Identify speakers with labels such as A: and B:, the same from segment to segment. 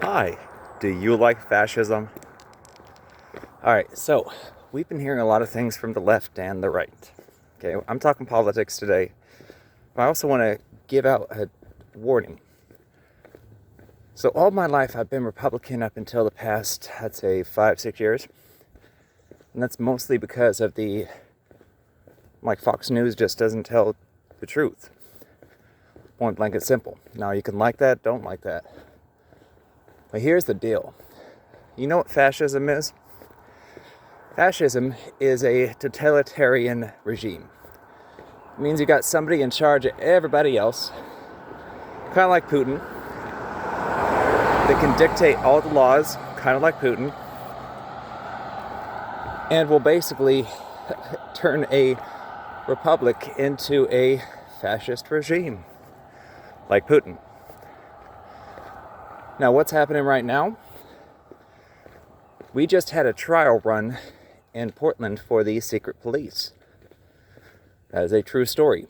A: Hi, do you like fascism? Alright, so we've been hearing a lot of things from the left and the right. Okay, I'm talking politics today, but I also want to give out a warning. So all my life I've been Republican up until the past, I'd say 5-6 years. And that's mostly because of Fox News just doesn't tell the truth. Point blank, it's simple. Now you can like that, don't like that. But here's the deal. You know what fascism is? Fascism is a totalitarian regime. It means you got somebody in charge of everybody else, kind of like Putin. They can dictate all the laws, kind of like Putin, and will basically turn a republic into a fascist regime, like Putin. Now, what's happening right now? We just had a trial run in Portland for the secret police. That is a true story.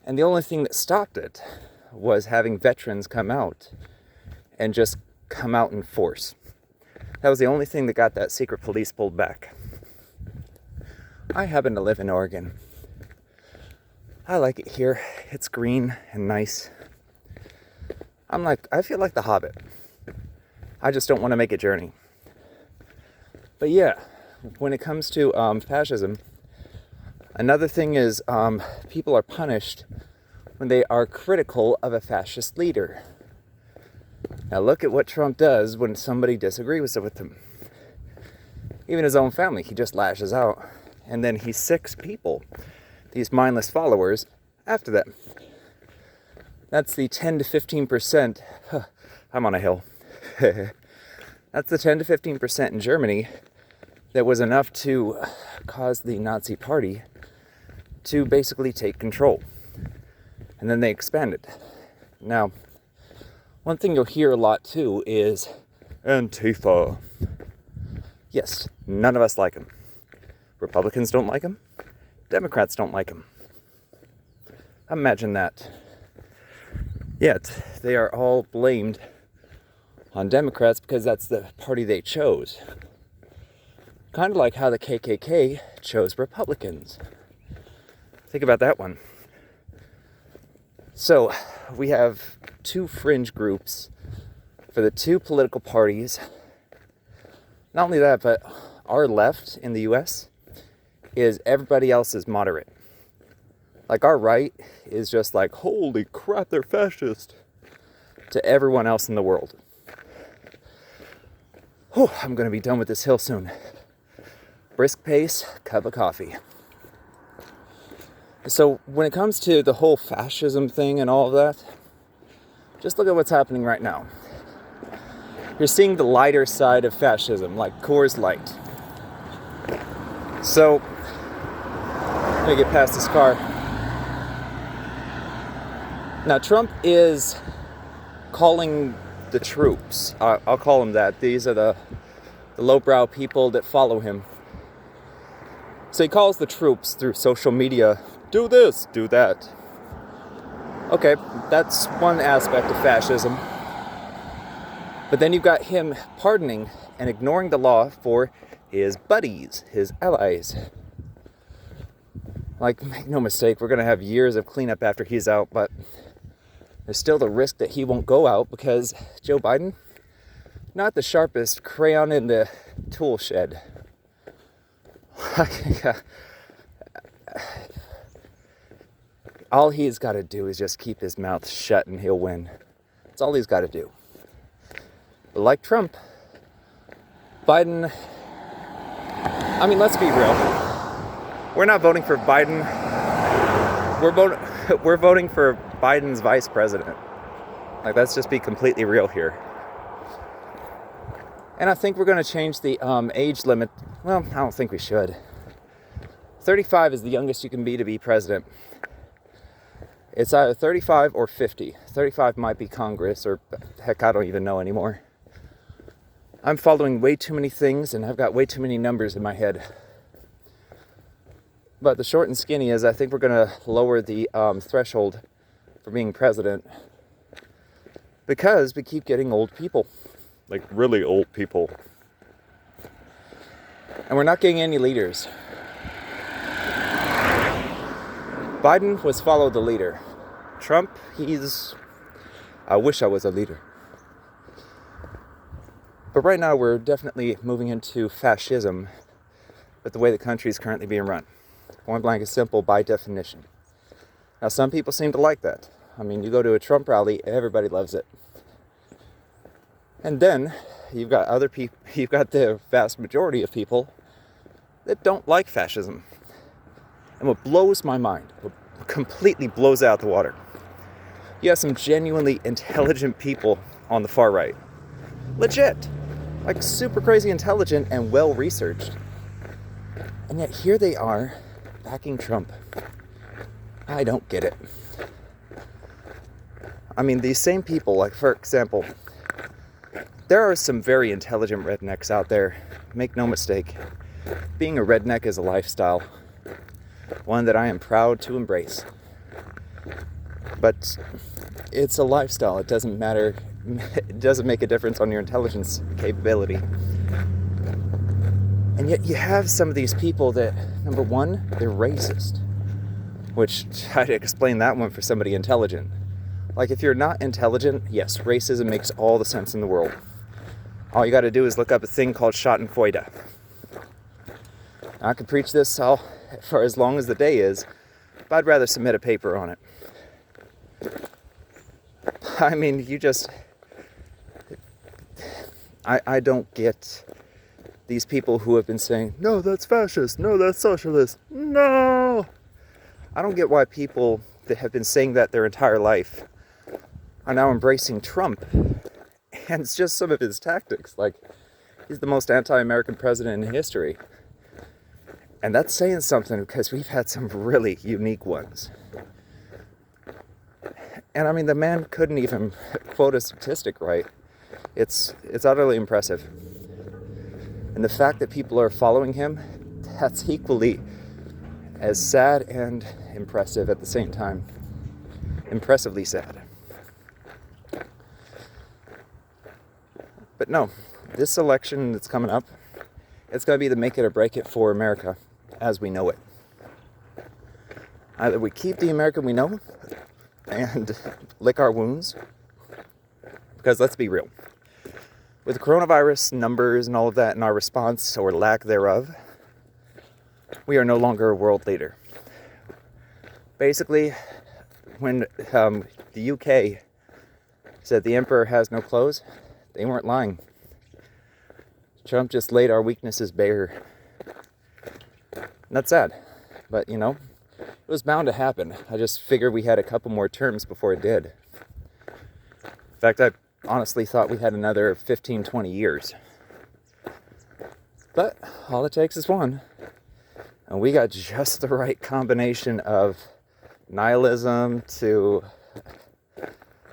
A: And the only thing that stopped it was having veterans come out and just come out in force. That was the only thing that got that secret police pulled back. I happen to live in Oregon. I like it here. It's green and nice. I feel like the Hobbit. I just don't want to make a journey. But yeah, when it comes to fascism, another thing is people are punished when they are critical of a fascist leader. Now look at what Trump does when somebody disagrees with him. Even his own family, he just lashes out. And then he sicks people, these mindless followers, after them. That's the 10 to 15%. I'm on a hill. That's the 10 to 15% in Germany that was enough to cause the Nazi Party to basically take control. And then they expanded. Now, one thing you'll hear a lot too is Antifa. Yes, none of us like them. Republicans don't like them. Democrats don't like them. Imagine that. Yet, they are all blamed on Democrats because that's the party they chose. Kind of like how the KKK chose Republicans. Think about that one. So, we have two fringe groups for the two political parties. Not only that, but our left in the US is everybody else's moderate. Like our right is just like, holy crap, they're fascist, to everyone else in the world. Whew, I'm going to be done with this hill soon. Brisk pace, cup of coffee. So when it comes to the whole fascism thing and all of that, just look at what's happening right now. You're seeing the lighter side of fascism, like Coors Light. So, let me get past this car. Now, Trump is calling the troops, I'll call them that. These are the lowbrow people that follow him. So he calls the troops through social media, do this, do that. Okay, that's one aspect of fascism. But then you've got him pardoning and ignoring the law for his buddies, his allies. Like, make no mistake, we're going to have years of cleanup after he's out, but there's still the risk that he won't go out because Joe Biden, not the sharpest crayon in the tool shed. All he's got to do is just keep his mouth shut and he'll win. That's all he's got to do. But like Trump, Biden, I mean, let's be real. We're not voting for Biden. We're voting for Biden's vice president. Like, let's just be completely real here. And I think we're going to change the age limit. Well, I don't think we should. 35 is the youngest you can be to be president. It's either 35 or 50. 35 might be Congress, or heck, I don't even know anymore. I'm following way too many things, and I've got way too many numbers in my head. But the short and skinny is I think we're going to lower the threshold for being president because we keep getting old people. like really old people. And we're not getting any leaders. Biden was follow the leader. Trump, I wish I was a leader. But right now we're definitely moving into fascism with the way the country is currently being run. Point blank is simple by definition. Now some people seem to like that. I mean, you go to a Trump rally, everybody loves it. And then you've got other people, you've got the vast majority of people that don't like fascism. And what blows my mind, what completely blows out the water, you have some genuinely intelligent people on the far right. Legit. Like super crazy intelligent and well researched. And yet here they are backing Trump. I don't get it. I mean, these same people, like for example, there are some very intelligent rednecks out there. Make no mistake. Being a redneck is a lifestyle. One that I am proud to embrace. But it's a lifestyle. It doesn't matter. It doesn't make a difference on your intelligence capability. And yet you have some of these people that, number one, they're racist. Which, try to explain that one for somebody intelligent. Like, if you're not intelligent, yes, racism makes all the sense in the world. All you got to do is look up a thing called Schadenfreude. I could preach this for as long as the day is, but I'd rather submit a paper on it. I mean, I don't get these people who have been saying, no, that's fascist, no, that's socialist, no! I don't get why people that have been saying that their entire life are now embracing Trump. And it's just some of his tactics. Like, he's the most anti-American president in history. And that's saying something because we've had some really unique ones. And I mean, the man couldn't even quote a statistic right. It's utterly impressive. And the fact that people are following him, that's equally as sad and impressive at the same time. Impressively sad. But no, this election that's coming up, it's going to be the make it or break it for America as we know it. Either we keep the America we know and lick our wounds, because let's be real. With the coronavirus numbers and all of that and our response or lack thereof, we are no longer a world leader. Basically, when the UK said the emperor has no clothes, they weren't lying. Trump just laid our weaknesses bare. And that's sad. But, you know, it was bound to happen. I just figured we had a couple more terms before it did. In fact, I honestly thought we had another 15, 20 years. But all it takes is one. And we got just the right combination of nihilism to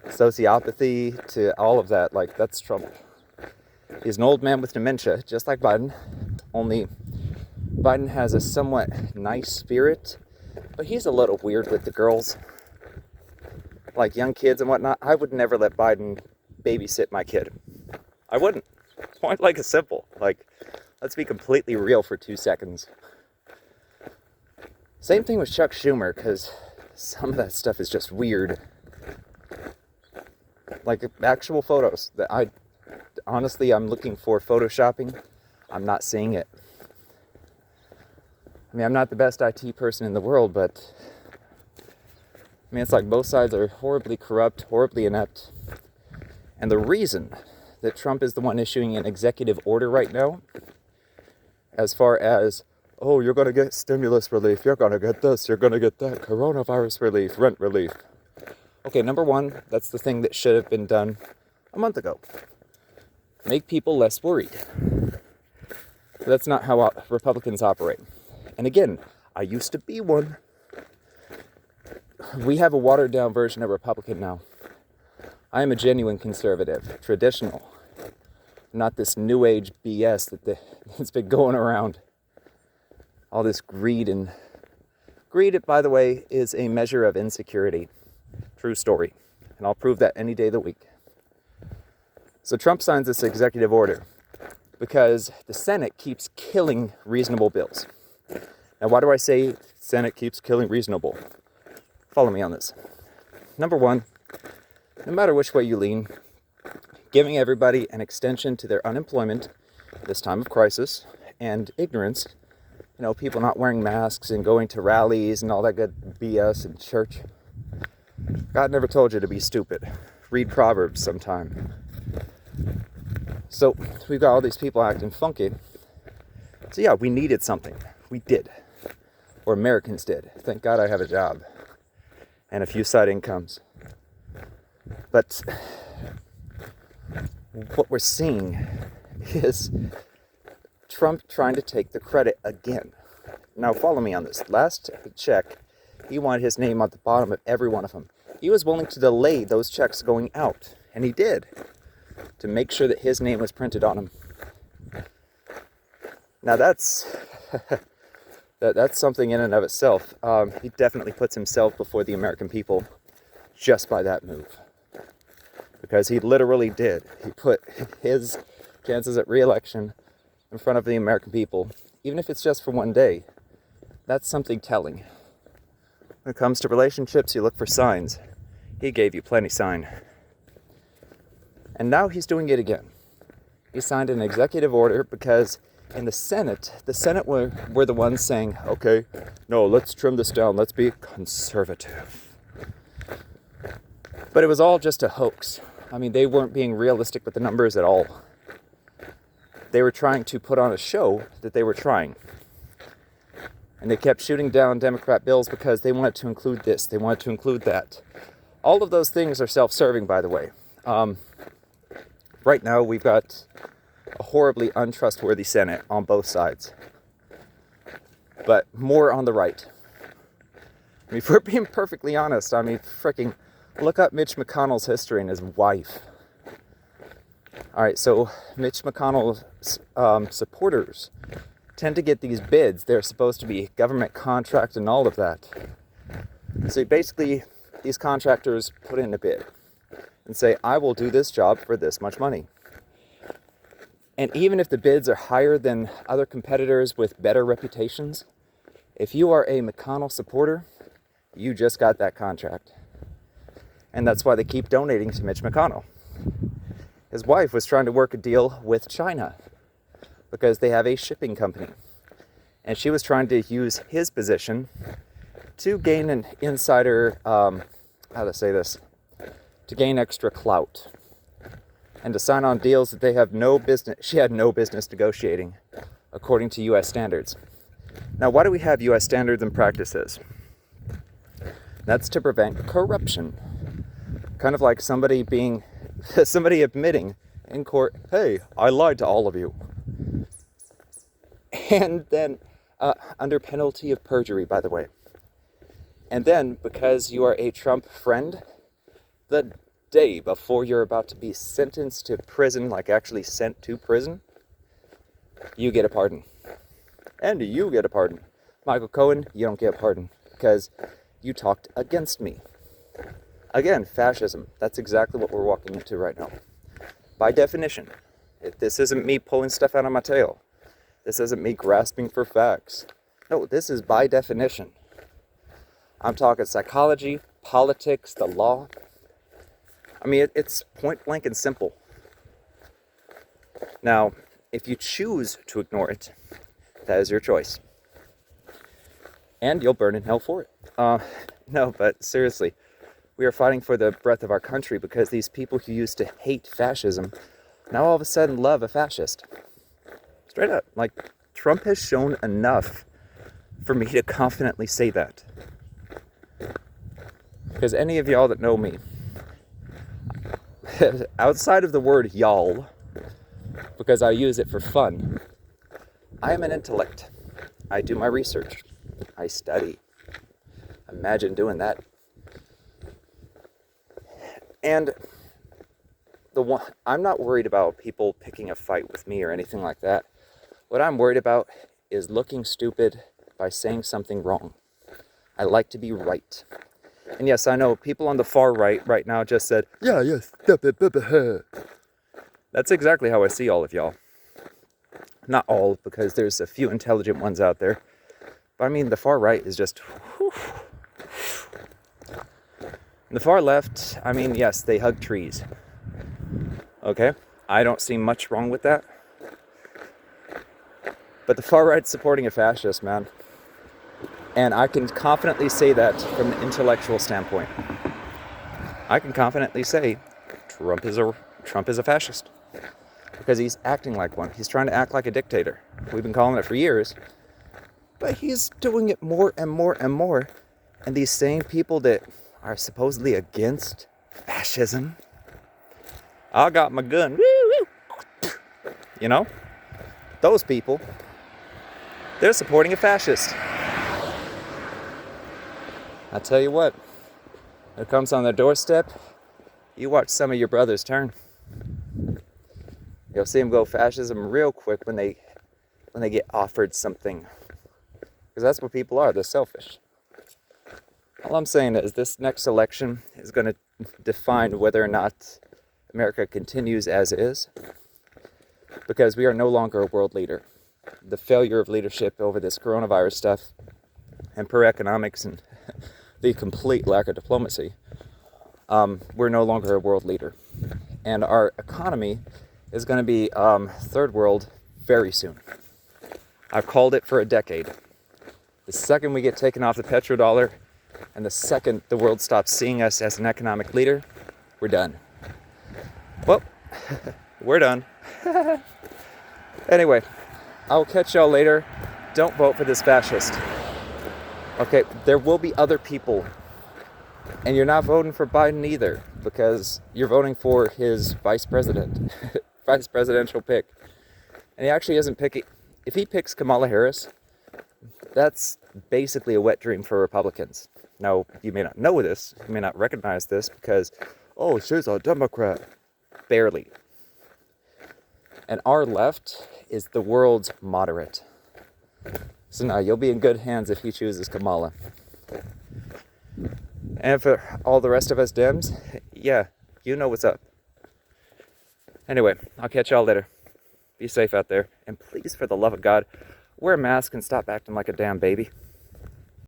A: sociopathy to all of that. Like, that's Trump. He's an old man with dementia, just like Biden. Only Biden has a somewhat nice spirit, but he's a little weird with the girls. Like young kids and whatnot. I would never let Biden babysit my kid. I wouldn't. Point like a simple. Like, let's be completely real for 2 seconds. Same thing with Chuck Schumer, because some of that stuff is just weird. Like actual photos that honestly, I'm looking for photoshopping. I'm not seeing it. I mean, I'm not the best IT person in the world, but I mean, it's like both sides are horribly corrupt, horribly inept. And the reason that Trump is the one issuing an executive order right now, as far as, oh, you're going to get stimulus relief, you're going to get this, you're going to get that, coronavirus relief, rent relief. Okay, number one, that's the thing that should have been done a month ago. Make people less worried. That's not how Republicans operate. And again, I used to be one. We have a watered down version of Republican now. I am a genuine conservative, traditional. Not this new age BS that's been going around. All this greed. And greed, by the way, is a measure of insecurity. True story. And I'll prove that any day of the week. So Trump signs this executive order because the Senate keeps killing reasonable bills. Now, why do I say Senate keeps killing reasonable? Follow me on this. Number one, no matter which way you lean, giving everybody an extension to their unemployment at this time of crisis and ignorance, people not wearing masks and going to rallies and all that good BS in church. God never told you to be stupid. Read Proverbs sometime. So we've got all these people acting funky. So yeah, we needed something. We did. Or Americans did. Thank God I have a job and a few side incomes. But what we're seeing is Trump trying to take the credit again. Now follow me on this. Last check, he wanted his name at the bottom of every one of them. He was willing to delay those checks going out, and he did, to make sure that his name was printed on them. Now that's that's something in and of itself. He definitely puts himself before the American people just by that move. Because he literally did. He put his chances at re-election in front of the American people, even if it's just for one day. That's something telling. When it comes to relationships, you look for signs. He gave you plenty sign. And now he's doing it again. He signed an executive order because in the Senate were the ones saying, okay, no, let's trim this down. Let's be conservative. But it was all just a hoax. I mean, they weren't being realistic with the numbers at all. They were trying to put on a show that they were trying. And they kept shooting down Democrat bills because they wanted to include this, they wanted to include that. All of those things are self-serving, by the way. Right now, we've got a horribly untrustworthy Senate on both sides. But more on the right. I mean, if we're being perfectly honest, freaking look up Mitch McConnell's history and his wife. All right, so Mitch McConnell's supporters tend to get these bids. They're supposed to be government contract and all of that. So basically, these contractors put in a bid and say, I will do this job for this much money. And even if the bids are higher than other competitors with better reputations, if you are a McConnell supporter, you just got that contract. And that's why they keep donating to Mitch McConnell. His wife was trying to work a deal with China because they have a shipping company. And she was trying to use his position to gain an insider, to gain extra clout. And to sign on deals that she had no business negotiating, according to U.S. standards. Now, why do we have U.S. standards and practices? That's to prevent corruption. Kind of like somebody admitting in court, hey, I lied to all of you. And then, under penalty of perjury, by the way. And then, because you are a Trump friend, the day before you're about to be sentenced to prison, like actually sent to prison, you get a pardon. And you get a pardon. Michael Cohen, you don't get a pardon because you talked against me. Again, fascism. That's exactly what we're walking into right now. By definition, this isn't me pulling stuff out of my tail. This isn't me grasping for facts. No, this is by definition. I'm talking psychology, politics, the law. I mean, it's point blank and simple. Now, if you choose to ignore it, that is your choice. And you'll burn in hell for it. No, but seriously, we are fighting for the breath of our country because these people who used to hate fascism now all of a sudden love a fascist. Straight up. Like, Trump has shown enough for me to confidently say that. Because any of y'all that know me, outside of the word y'all, because I use it for fun, I am an intellect. I do my research. I study. Imagine doing that. And I'm not worried about people picking a fight with me or anything like that. What I'm worried about is looking stupid by saying something wrong. I like to be right. And yes, I know people on the far right now just said, yeah, yes, That's exactly how I see all of y'all. Not all, because there's a few intelligent ones out there. But I mean, the far right is just... whew. The far left, I mean, yes, they hug trees. Okay? I don't see much wrong with that. But the far right's supporting a fascist, man. And I can confidently say that from an intellectual standpoint. I can confidently say Trump is a fascist. Because he's acting like one. He's trying to act like a dictator. We've been calling it for years. But he's doing it more and more and more. And these same people that are supposedly against fascism, I got my gun. Woo, woo. You know? Those people, they're supporting a fascist. I tell you what, when it comes on their doorstep, you watch some of your brothers turn. You'll see them go fascism real quick when they get offered something. Because that's what people are, they're selfish. All I'm saying is this next election is going to define whether or not America continues as is. Because we are no longer a world leader. The failure of leadership over this coronavirus stuff and poor economics and the complete lack of diplomacy, we're no longer a world leader. And our economy is going to be third world very soon. I've called it for a decade. The second we get taken off the petrodollar and the second the world stops seeing us as an economic leader, we're done. Well, we're done. Anyway, I'll catch y'all later. Don't vote for this fascist. Okay, there will be other people. And you're not voting for Biden either, because you're voting for his vice president, vice presidential pick. And he actually isn't picking. If he picks Kamala Harris, that's basically a wet dream for Republicans. Now, you may not know this, you may not recognize this, because, oh, she's a Democrat. Barely. And our left is the world's moderate. So now you'll be in good hands if he chooses Kamala. And for all the rest of us Dems, yeah, you know what's up. Anyway, I'll catch y'all later. Be safe out there. And please, for the love of God, wear a mask and stop acting like a damn baby.